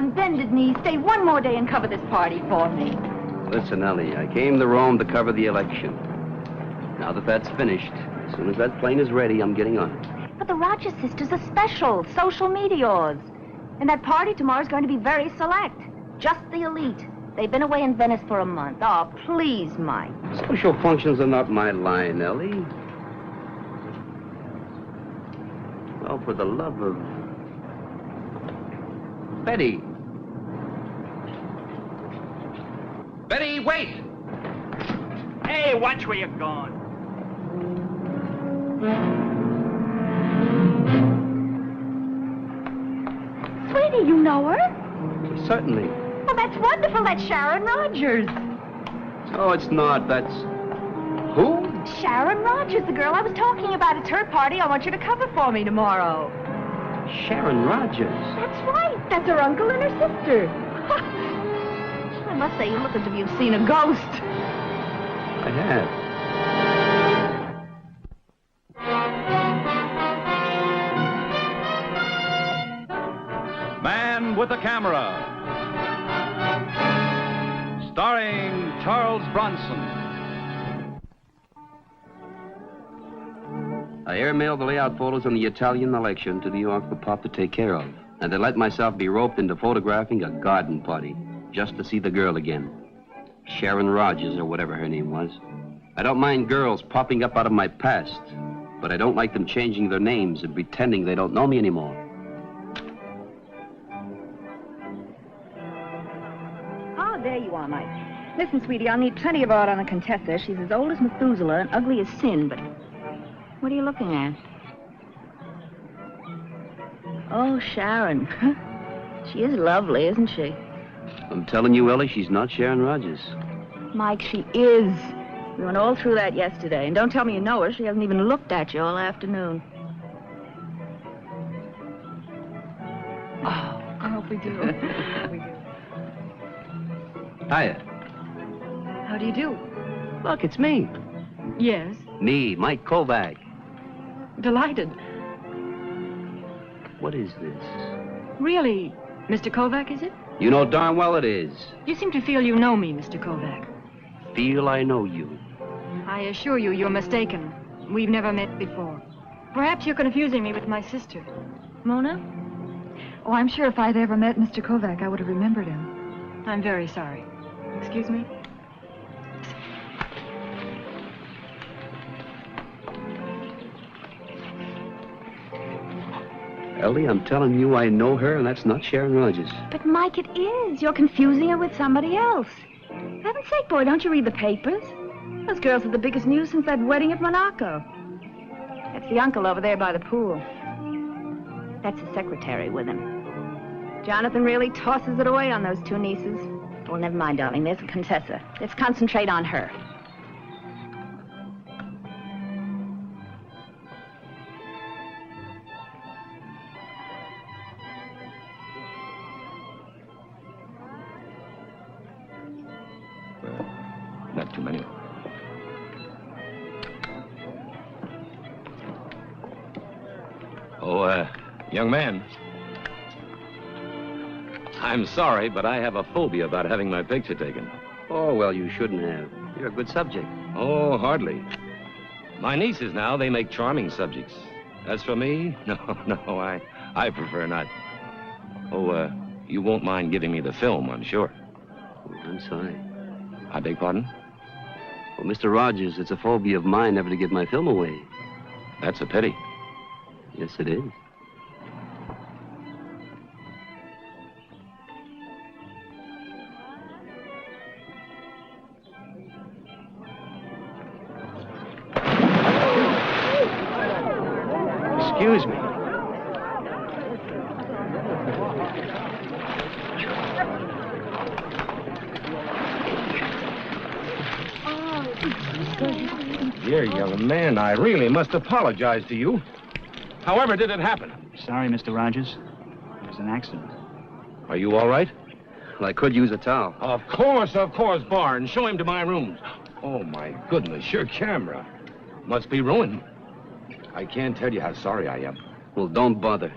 on bended knees, stay one more day and cover this party for me. Listen, Ellie, I came to Rome to cover the election. Now that that's finished, as soon as that plane is ready, I'm getting on it. But the Rogers sisters are special, social meteors. And that party tomorrow is going to be very select. Just the elite. They've been away in Venice for a month. Oh, please, Mike. Social functions are not my line, Ellie. Well, for the love of... Betty. Betty, wait! Hey, watch where you're going. Sweetie, you know her? Certainly. Well, that's wonderful. That's Sharon Rogers. Oh, it's not. That's... Who? Sharon Rogers, the girl I was talking about. It's her party. I want you to cover for me tomorrow. Sharon Rogers. That's right. That's her uncle and her sister. I must say, you look as if you've seen a ghost. I have. Man with a Camera, starring Charles Bronson. I airmailed the layout photos on the Italian election to New York for Pop to take care of. And then let myself be roped into photographing a garden party, just to see the girl again. Sharon Rogers, or whatever her name was. I don't mind girls popping up out of my past, but I don't like them changing their names and pretending they don't know me anymore. Oh, there you are, Mike. Listen, sweetie, I'll need plenty of art on the Contessa. She's as old as Methuselah and ugly as sin, but... What are you looking at? Oh, Sharon. She is lovely, isn't she? I'm telling you, Ellie, she's not Sharon Rogers. Mike, she is. We went all through that yesterday. And don't tell me you know her. She hasn't even looked at you all afternoon. Oh, I hope we do. We do. Hiya. How do you do? Look, it's me. Yes. Me, Mike Kovac. Delighted. What is this? Really? Mr. Kovac, is it? You know darn well it is. You seem to feel you know me, Mr. Kovac. Feel I know you. I assure you, you're mistaken. We've never met before. Perhaps you're confusing me with my sister. Mona? Oh, I'm sure if I'd ever met Mr. Kovac, I would have remembered him. I'm very sorry. Excuse me? Ellie, I'm telling you I know her, and that's not Sharon Rogers. But, Mike, it is. You're confusing her with somebody else. For heaven's sake, boy, don't you read the papers? Those girls are the biggest news since that wedding at Monaco. That's the uncle over there by the pool. That's his secretary with him. Jonathan really tosses it away on those two nieces. Well, never mind, darling. There's the Contessa. Let's concentrate on her. Not too many. Oh, young man. I'm sorry, but I have a phobia about having my picture taken. Oh, well, you shouldn't have. You're a good subject. Oh, hardly. My nieces now, they make charming subjects. As for me, no, I prefer not. Oh, you won't mind giving me the film, I'm sure. Oh, I'm sorry. I beg pardon? Well, Mr. Rogers, it's a phobia of mine never to give my film away. That's a pity. Yes, it is. Excuse me. Dear young man, I really must apologize to you. However did it happen? Sorry, Mr. Rogers. It was an accident. Are you all right? Well, I could use a towel. Of course, Barnes. Show him to my rooms. Oh, my goodness, your camera must be ruined. I can't tell you how sorry I am. Well, don't bother.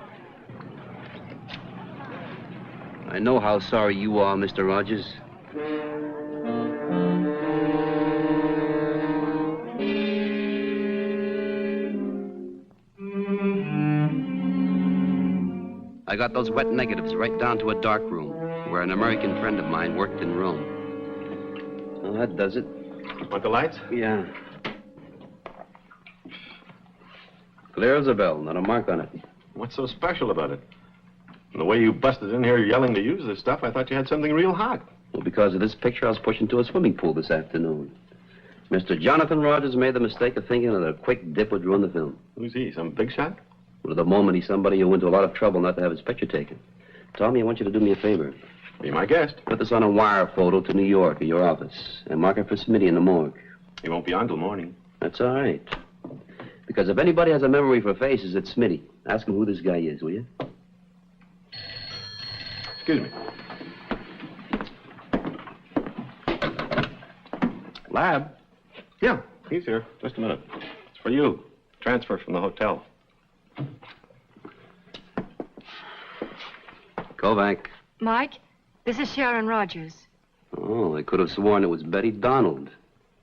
I know how sorry you are, Mr. Rogers. I got those wet negatives right down to a darkroom where an American friend of mine worked in Rome. Well, that does it. Want the lights? Yeah. Clear as a bell, not a mark on it. What's so special about it? And the way you busted in here yelling to use this stuff, I thought you had something real hot. Well, because of this picture, I was pushed into a swimming pool this afternoon. Mr. Jonathan Rogers made the mistake of thinking that a quick dip would ruin the film. Who's he? Some big shot? Well, at the moment, he's somebody who went to a lot of trouble not to have his picture taken. Tommy, I want you to do me a favor. Be my guest. Put this on a wire photo to New York at your office and mark it for Smitty in the morgue. He won't be on till morning. That's all right. Because if anybody has a memory for faces, it's Smitty. Ask him who this guy is, will you? Excuse me. Lab? Yeah, he's here. Just a minute. It's for you. Transfer from the hotel. Kovac. Mike, this is Sharon Rogers. Oh, I could have sworn it was Betty Donald,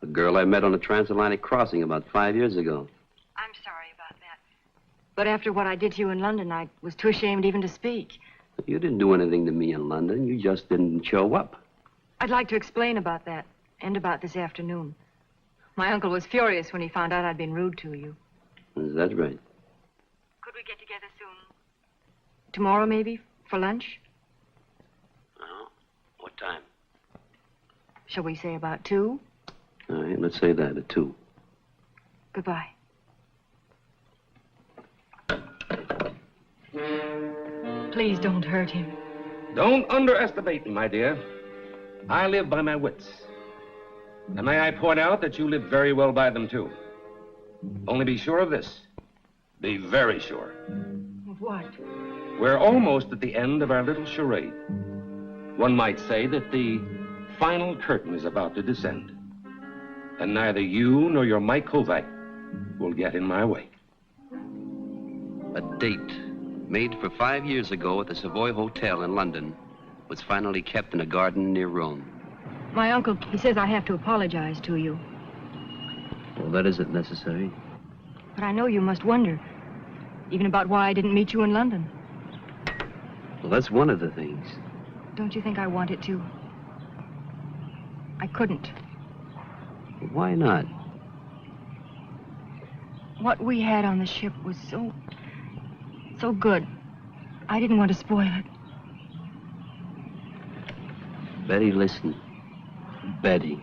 the girl I met on a transatlantic crossing about 5 years ago. I'm sorry about that. But after what I did to you in London, I was too ashamed even to speak. You didn't do anything to me in London. You just didn't show up. I'd like to explain about that and about this afternoon. My uncle was furious when he found out I'd been rude to you. Is that right? Could we get together soon? Tomorrow, maybe, for lunch? Oh, what time? Shall we say about 2? All right, let's say that at 2. Goodbye. Please don't hurt him. Don't underestimate me, my dear. I live by my wits. And may I point out that you live very well by them, too. Only be sure of this. Be very sure. Of what? We're almost at the end of our little charade. One might say that the final curtain is about to descend. And neither you nor your Mike Kovac will get in my way. A date made for 5 years ago at the Savoy Hotel in London was finally kept in a garden near Rome. My uncle, he says I have to apologize to you. Well, that isn't necessary. But I know you must wonder, even about why I didn't meet you in London. Well, that's one of the things. Don't you think I wanted to? I couldn't. Why not? What we had on the ship was so good. I didn't want to spoil it. Betty, listen. Betty.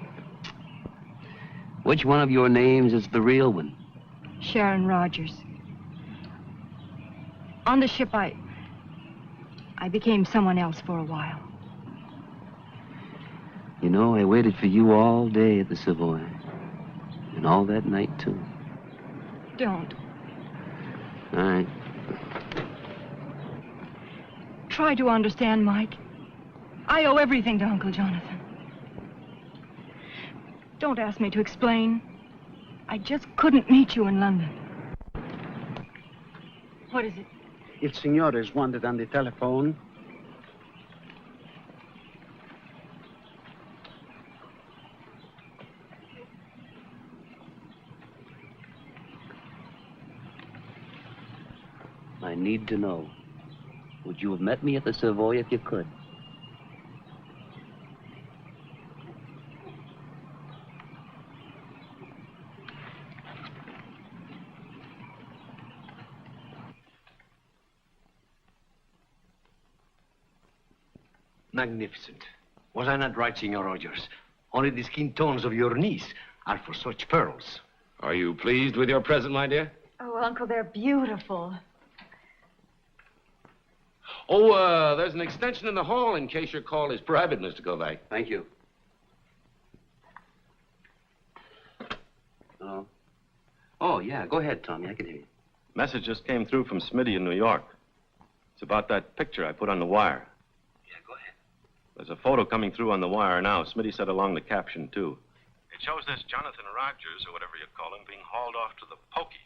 Which one of your names is the real one? Sharon Rogers. On the ship, I became someone else for a while. You know, I waited for you all day at the Savoy. And all that night, too. Don't. All right. Try to understand, Mike. I owe everything to Uncle Jonathan. Don't ask me to explain. I just couldn't meet you in London. What is it? Il signore is wanted on the telephone. I need to know. Would you have met me at the Savoy if you could? Magnificent. Was I not right, Signor Rogers? Only the skin tones of your niece are for such pearls. Are you pleased with your present, my dear? Oh, Uncle, they're beautiful. Oh, there's an extension in the hall in case your call is private, Mr. Kovac. Thank you. Hello? Oh, yeah, go ahead, Tommy. I can hear you. Message just came through from Smitty in New York. It's about that picture I put on the wire. Yeah, go ahead. There's a photo coming through on the wire now. Smitty said along the caption, too. It shows this Jonathan Rogers, or whatever you call him, being hauled off to the pokey.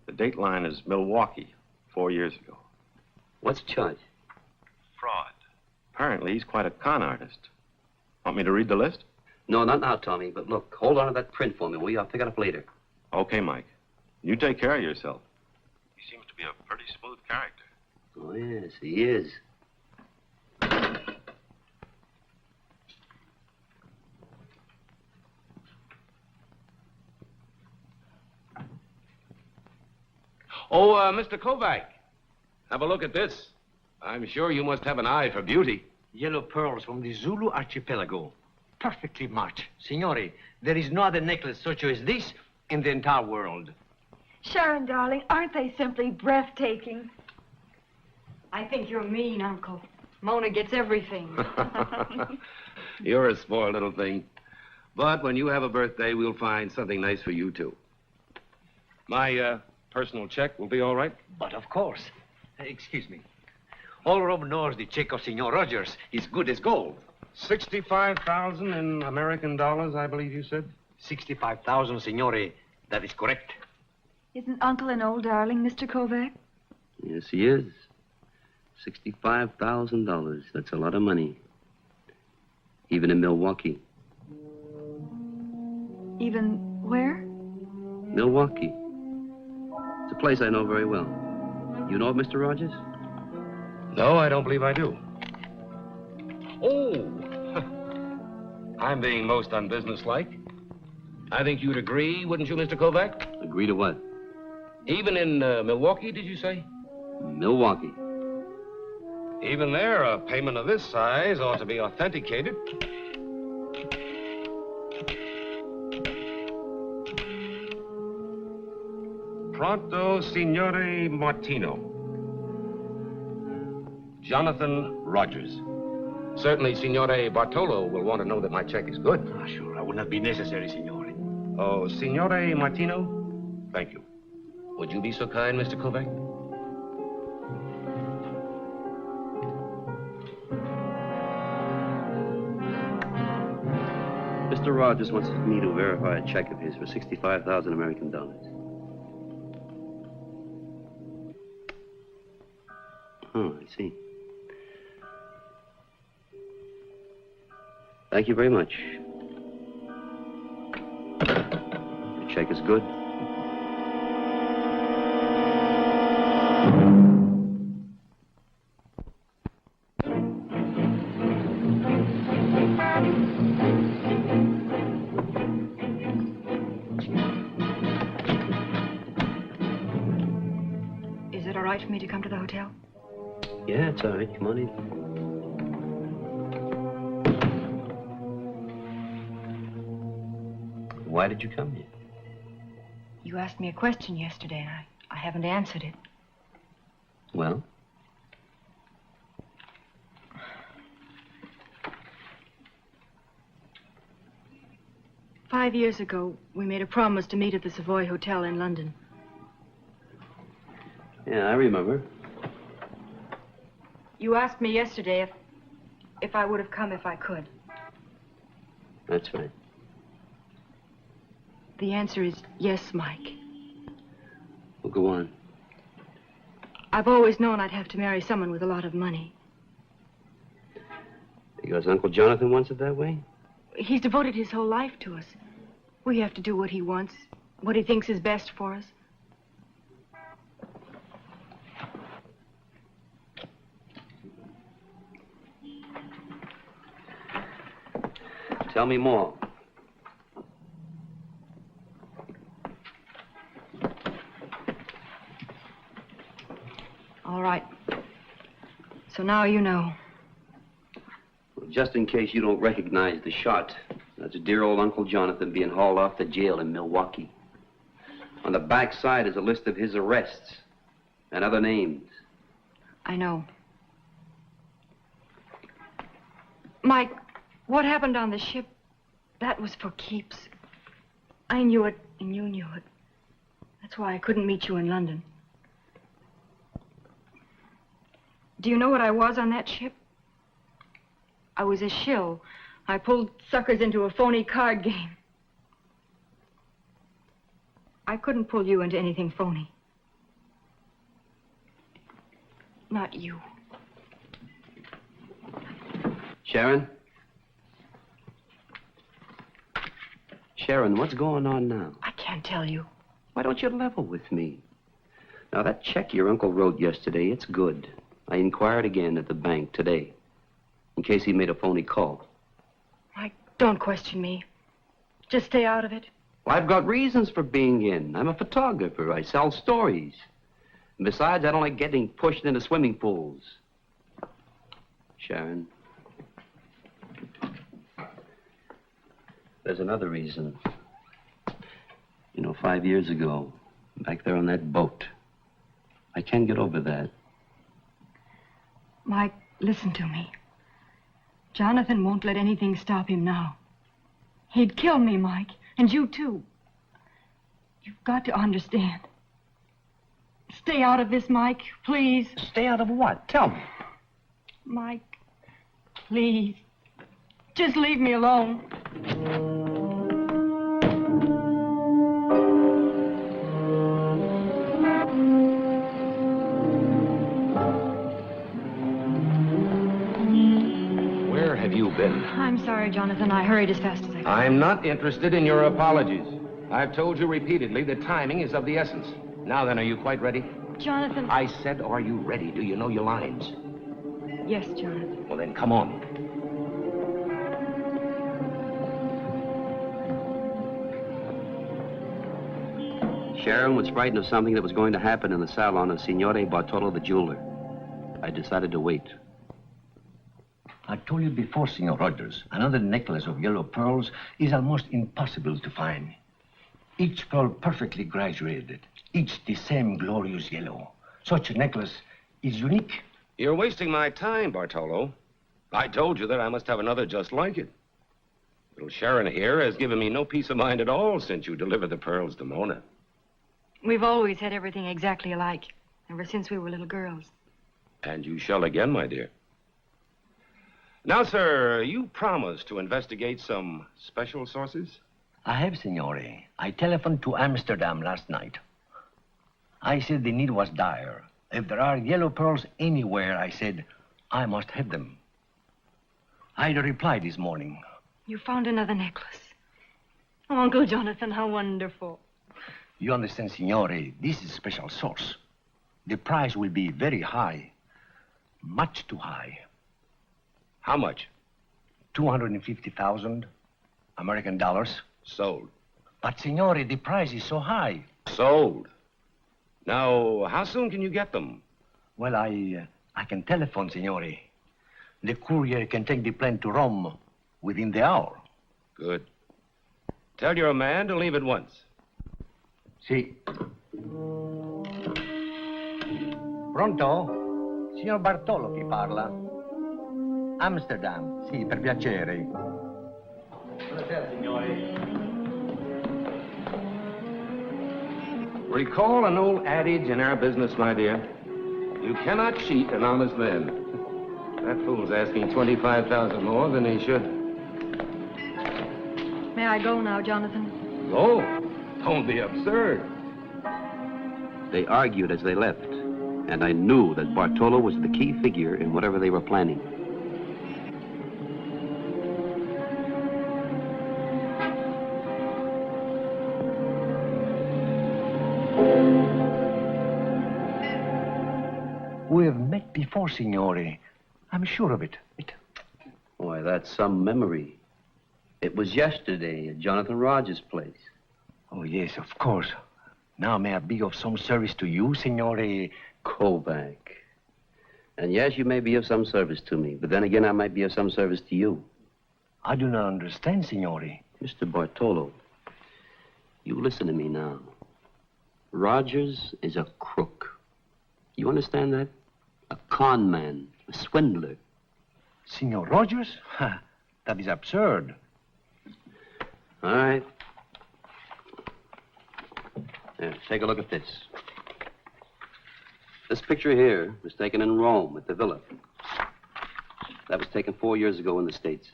The date line is Milwaukee, 4 years ago. What's the charge? Fraud. Apparently, he's quite a con artist. Want me to read the list? No, not now, Tommy. But look, hold on to that print for me, will you? I'll pick it up later. Okay, Mike. You take care of yourself. He seems to be a pretty smooth character. Oh, yes, he is. Oh, Mr. Kovac, have a look at this. I'm sure you must have an eye for beauty. Yellow pearls from the Zulu archipelago. Perfectly matched. Signore, there is no other necklace such as this in the entire world. Sharon, darling, aren't they simply breathtaking? I think you're mean, Uncle. Mona gets everything. You're a spoiled little thing. But when you have a birthday, we'll find something nice for you, too. My, personal check will be all right? But of course. Excuse me. All Rome knows the check of Senor Rogers is good as gold. 65,000 in American dollars, I believe you said? 65,000, Signore. That is correct. Isn't Uncle an old darling, Mr. Kovac? Yes, he is. $65,000. That's a lot of money. Even in Milwaukee. Even where? Milwaukee. It's a place I know very well. You know of Mr. Rogers? No, I don't believe I do. Oh! I'm being most unbusinesslike. I think you'd agree, wouldn't you, Mr. Kovac? Agree to what? Even in Milwaukee, did you say? Milwaukee. Even there, a payment of this size ought to be authenticated. Pronto, Signore Martino. Jonathan Rogers. Certainly, Signore Bartolo will want to know that my check is good. Ah, sure. That would not be necessary, Signore. Oh, Signore Martino? Thank you. Would you be so kind, Mr. Kovac? Mr. Rogers wants me to verify a check of his for 65,000 American dollars. Oh, I see. Thank you very much. Your check is good. Is it all right for me to come to the hotel? Yeah, it's all right. Come on in. Why did you come here? You asked me a question yesterday, and I haven't answered it. Well? "5 years ago, we made a promise to meet at the Savoy Hotel in London. Yeah, I remember. You asked me yesterday if I would have come if I could. That's right. The answer is yes, Mike. Well, go on. I've always known I'd have to marry someone with a lot of money. Because Uncle Jonathan wants it that way? He's devoted his whole life to us. We have to do what he wants, what he thinks is best for us. Tell me more. All right. So now you know. Well, just in case you don't recognize the shot, that's dear old Uncle Jonathan being hauled off to jail in Milwaukee. On the back side is a list of his arrests and other names. I know. Mike, what happened on the ship, that was for keeps. I knew it, and you knew it. That's why I couldn't meet you in London. Do you know what I was on that ship? I was a shill. I pulled suckers into a phony card game. I couldn't pull you into anything phony. Not you. Sharon? Sharon, what's going on now? I can't tell you. Why don't you level with me? Now, that check your uncle wrote yesterday, it's good. I inquired again at the bank today, in case he made a phony call. Mike, don't question me. Just stay out of it. Well, I've got reasons for being in. I'm a photographer. I sell stories. And besides, I don't like getting pushed into swimming pools. Sharon. There's another reason. You know, 5 years ago, back there on that boat, I can't get over that. Mike, listen to me. Jonathan won't let anything stop him now. He'd kill me, Mike, and you too. You've got to understand. Stay out of this, Mike, please. Stay out of what? Tell me. Mike, please. Just leave me alone. Where have you been? I'm sorry, Jonathan. I hurried as fast as I could. I'm not interested in your apologies. I've told you repeatedly that timing is of the essence. Now then, are you quite ready? Jonathan. I said, are you ready? Do you know your lines? Yes, Jonathan. Well, then, come on. Sharon was frightened of something that was going to happen in the salon of Signore Bartolo the jeweler. I decided to wait. I told you before, Signor Rogers, another necklace of yellow pearls is almost impossible to find. Each pearl perfectly graduated, each the same glorious yellow. Such a necklace is unique. You're wasting my time, Bartolo. I told you that I must have another just like it. Little Sharon here has given me no peace of mind at all since you delivered the pearls to Mona. We've always had everything exactly alike, ever since we were little girls. And you shall again, my dear. Now, sir, you promised to investigate some special sources? I have, Signore. I telephoned to Amsterdam last night. I said the need was dire. If there are yellow pearls anywhere, I said, I must have them. I had a reply this morning. You found another necklace. Oh, Uncle Jonathan, how wonderful. You understand, Signore, this is a special source. The price will be very high. Much too high. How much? 250,000 American dollars. Sold. But, Signore, the price is so high. Sold. Now, how soon can you get them? Well, I can telephone, Signore. The courier can take the plane to Rome within the hour. Good. Tell your man to leave at once. Sì. Pronto? Signor Bartolo chi parla? Amsterdam, sì, per piacere. Buonasera, signori. Recall an old adage in our business, my dear. You cannot cheat an honest man. That fool's asking 25,000 more than he should. May I go now, Jonathan? Go? Don't be absurd. They argued as they left, and I knew that Bartolo was the key figure in whatever they were planning. We have met before, Signore. I'm sure of it. Boy, that's some memory. It was yesterday at Jonathan Rogers' place. Oh, yes, of course. Now, may I be of some service to you, Signore Kovac. And yes, you may be of some service to me, but then again, I might be of some service to you. I do not understand, Signore. Mr. Bartolo, you listen to me now. Rogers is a crook. You understand that? A con man, a swindler. Signor Rogers? That is absurd. All right. Here, take a look at this. This picture here was taken in Rome at the villa. That was taken 4 years ago in the States.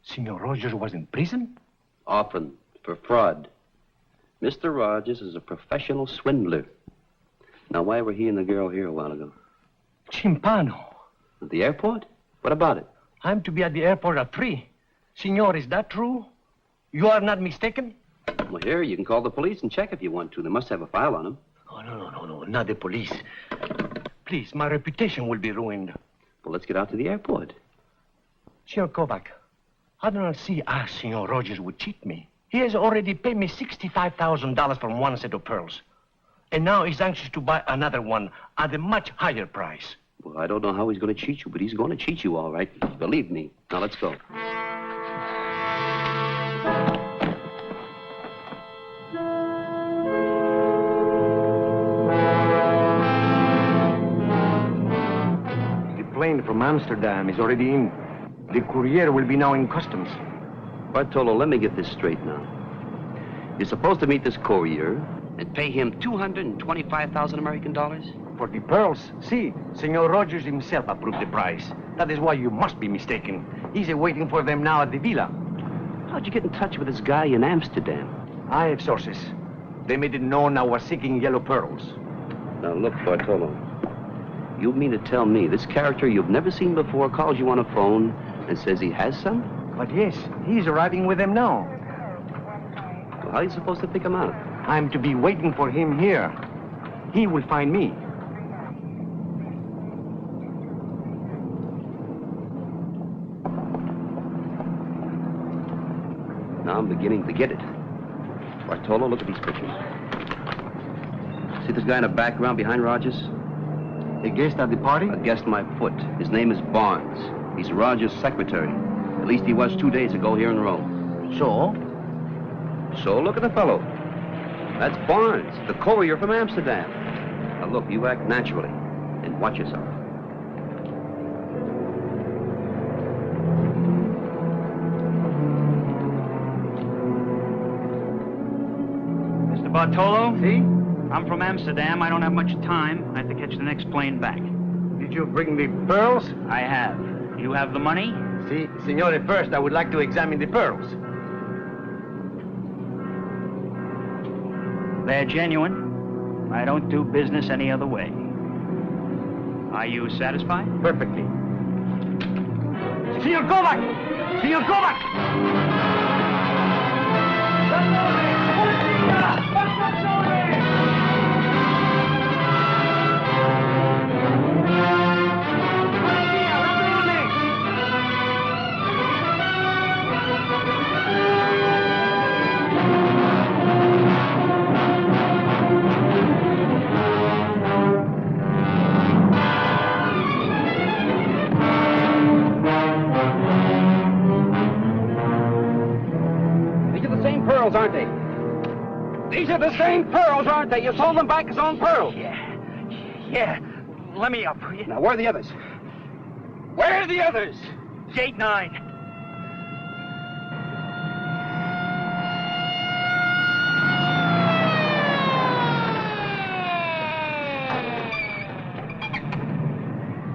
Signor Rogers was in prison? Often, for fraud. Mr. Rogers is a professional swindler. Now, why were he and the girl here a while ago? Cimpano. At the airport? What about it? I'm to be at the airport at 3. Senor, is that true? You are not mistaken? Well, here, you can call the police and check if you want to. They must have a file on him. Oh, no, not the police. Please, my reputation will be ruined. Well, let's get out to the airport. Senor Kovac, I do not see how Senor Rogers would cheat me. He has already paid me $65,000 for one set of pearls. And now he's anxious to buy another one at a much higher price. Well, I don't know how he's going to cheat you, but he's going to cheat you all right. Believe me. Now, let's go. The plane from Amsterdam is already in. The courier will be now in customs. Bartolo, let me get this straight now. You're supposed to meet this courier and pay him 225,000 American dollars? For the pearls? See, Senor Rogers himself approved the price. That is why you must be mistaken. He's waiting for them now at the villa. How'd you get in touch with this guy in Amsterdam? I have sources. They made it known I was seeking yellow pearls. Now, look, Bartolo. You mean to tell me this character you've never seen before calls you on a phone and says he has some? But yes, he's arriving with them now. Well, how are you supposed to pick him out? I'm to be waiting for him here. He will find me. Now I'm beginning to get it. Bartolo, look at these pictures. See this guy in the background behind Rogers? A guest at the party? A guest my foot. His name is Barnes. He's Rogers' secretary. At least he was 2 days ago here in Rome. So? So look at the fellow. That's Barnes, the courier from Amsterdam. Now look, you act naturally and watch yourself. Mr. Bartolo? See? I'm from Amsterdam. I don't have much time. I have to catch the next plane back. Did you bring the pearls? I have. You have the money? See, Signore, first I would like to examine the pearls. They're genuine. I don't do business any other way. Are you satisfied? Perfectly. Signor Kovac! Signor Kovac! Aren't they? These are the same pearls, aren't they? You sold them back as own pearls. Yeah. Let me up. Now, where are the others? Where are the others? s01e09.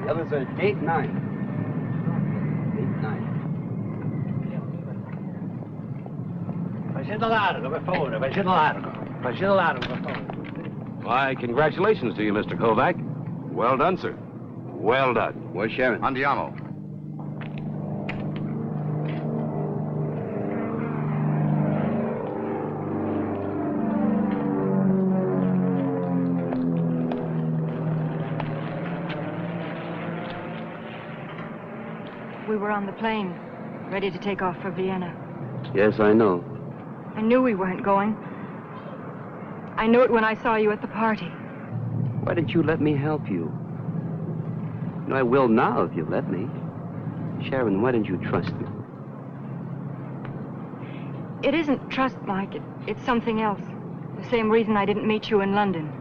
The others are date 9. Why, congratulations to you, Mr. Kovac. Well done, sir. Well done. Where's Sharon? Andiamo. We were on the plane, ready to take off for Vienna. Yes, I know. I knew we weren't going. I knew it when I saw you at the party. Why didn't you let me help you? You know, I will now if you let me. Sharon, why didn't you trust me? It isn't trust, Mike. It's something else. The same reason I didn't meet you in London.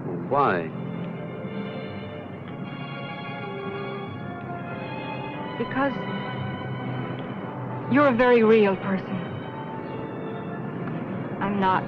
Well, why? Because you're a very real person. I'm not.